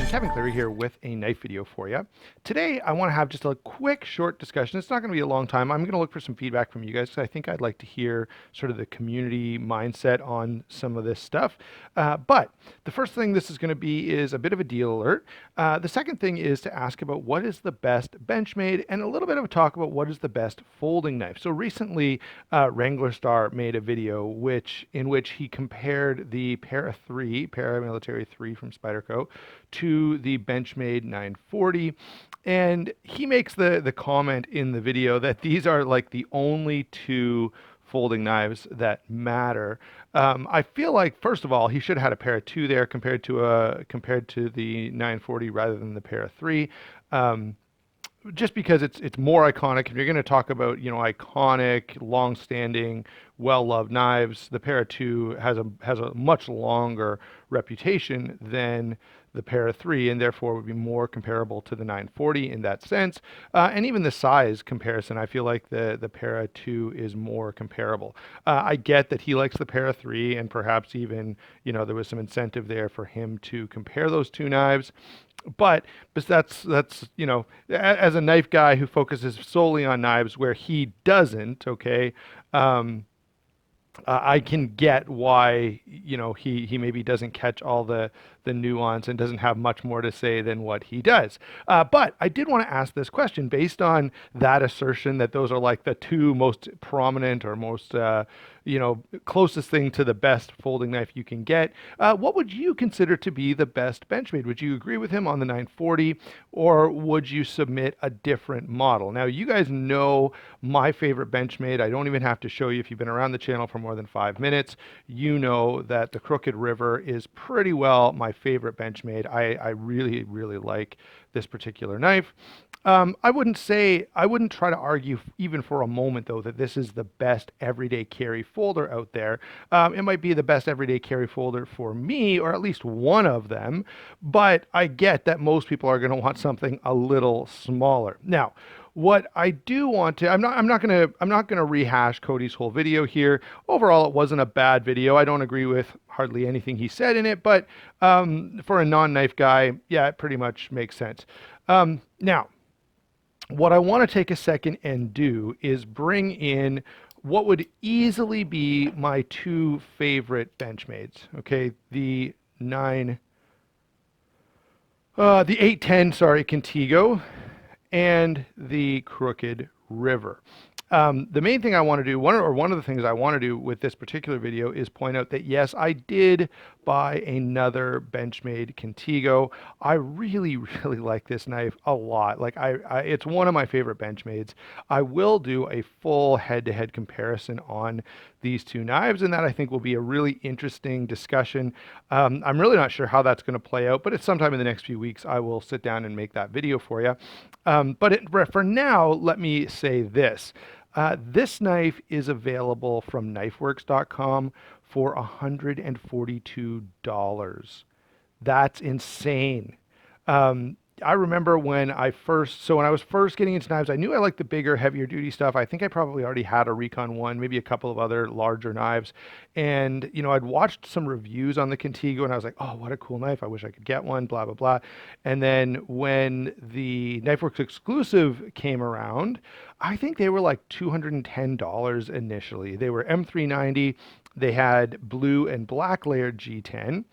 Kevin Cleary here with a knife video for you. Today, I want to have just a quick, short discussion. It's not going to be a long time. I'm going to look for some feedback from you guys because I think I'd like to hear sort of the community mindset on some of this stuff. But the first thing this is going to be is a bit of a deal alert. The second thing is to ask about what is the best Benchmade and a little bit of a talk about what is the best folding knife. So recently, Wrangler Star made a video in which he compared the Paramilitary 3 from Spyderco to the Benchmade 940. And he makes the comment in the video that these are like the only two folding knives that matter. I feel like, first of all, he should have had a pair of two there compared to the 940 rather than the pair of three. Just because it's more iconic. If you're going to talk about, iconic, long-standing, well-loved knives, the pair of two has a much longer reputation than the pair of three, and therefore would be more comparable to the 940 in that sense. And even the size comparison, I feel like the pair of two is more comparable. I get that he likes the pair of three, and perhaps even, there was some incentive there for him to compare those two knives. But that's as a knife guy who focuses solely on knives where he doesn't, okay, I can get why he maybe doesn't catch all the nuance and doesn't have much more to say than what he does. But I did want to ask this question based on that assertion that those are like the two most prominent or most closest thing to the best folding knife you can get. What would you consider to be the best Benchmade? Would you agree with him on the 940, or would you submit a different model? Now, you guys know my favorite Benchmade. I don't even have to show you. If you've been around the channel for more than 5 minutes, you know that the Crooked River is pretty well my favorite Benchmade. I really, really like this particular knife. I wouldn't try to argue even for a moment, though, that this is the best everyday carry folder out there. It might be the best everyday carry folder for me, or at least one of them, but I get that most people are going to want something a little smaller. Now, what I do want to, I'm not gonna rehash Cody's whole video here. Overall, it wasn't a bad video. I don't agree with hardly anything he said in it, but for a non-knife guy, yeah, it pretty much makes sense. Now, what I want to take a second and do is bring in what would easily be my two favorite Benchmades. Okay, the 810, sorry, Contigo, and the Crooked River. The main thing I want to do, one of the things I want to do with this particular video is point out that yes, I did buy another Benchmade Contigo. I really, really like this knife a lot. Like it's one of my favorite Benchmades. I will do a full head-to-head comparison on these two knives, and that I think will be a really interesting discussion. I'm really not sure how that's going to play out, but it's sometime in the next few weeks I will sit down and make that video for you. For now, let me say this. This knife is available from knifeworks.com for $142. That's insane. I remember when I was first getting into knives, I knew I liked the bigger, heavier duty stuff. I think I probably already had a Recon 1, maybe a couple of other larger knives. And, I'd watched some reviews on the Contigo and I was like, oh, what a cool knife. I wish I could get one, blah, blah, blah. And then when the KnifeWorks exclusive came around, I think they were like $210 initially. They were M390. They had blue and black layered G10.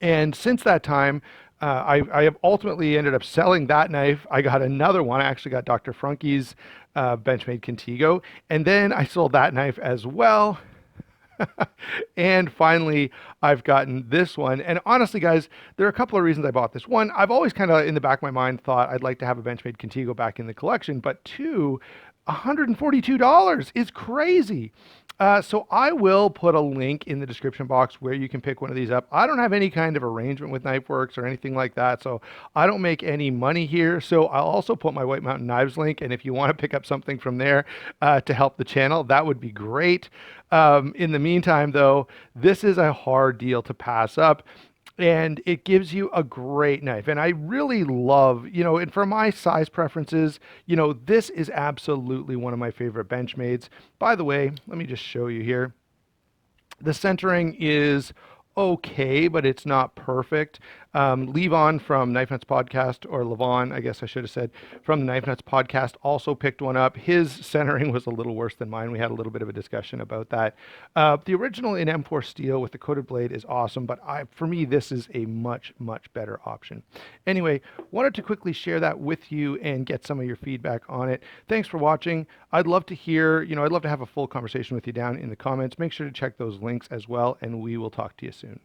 And since that time, I have ultimately ended up selling that knife. I got another one. I actually got Dr. Frunke's Benchmade Contigo. And then I sold that knife as well. And finally, I've gotten this one. And honestly, guys, there are a couple of reasons I bought this. One, I've always kind of in the back of my mind thought I'd like to have a Benchmade Contigo back in the collection. But two, $142 is crazy. So I will put a link in the description box where you can pick one of these up. I don't have any kind of arrangement with KnifeWorks or anything like that, so I don't make any money here. So I'll also put my White Mountain Knives link, and if you want to pick up something from there to help the channel, that would be great. In the meantime, though, this is a hard deal to pass up. And it gives you a great knife. And I really love, and for my size preferences, this is absolutely one of my favorite Benchmades. By the way, let me just show you here. The centering is okay, but it's not perfect. Levon from Knife Nuts Podcast, or Levon, I guess I should have said, from the Knife Nuts Podcast, also picked one up. His centering was a little worse than mine. We had a little bit of a discussion about that. The original in M4 steel with the coated blade is awesome, but for me, this is a much, much better option. Anyway, wanted to quickly share that with you and get some of your feedback on it. Thanks for watching. I'd love to hear, I'd love to have a full conversation with you down in the comments. Make sure to check those links as well, and we will talk to you soon.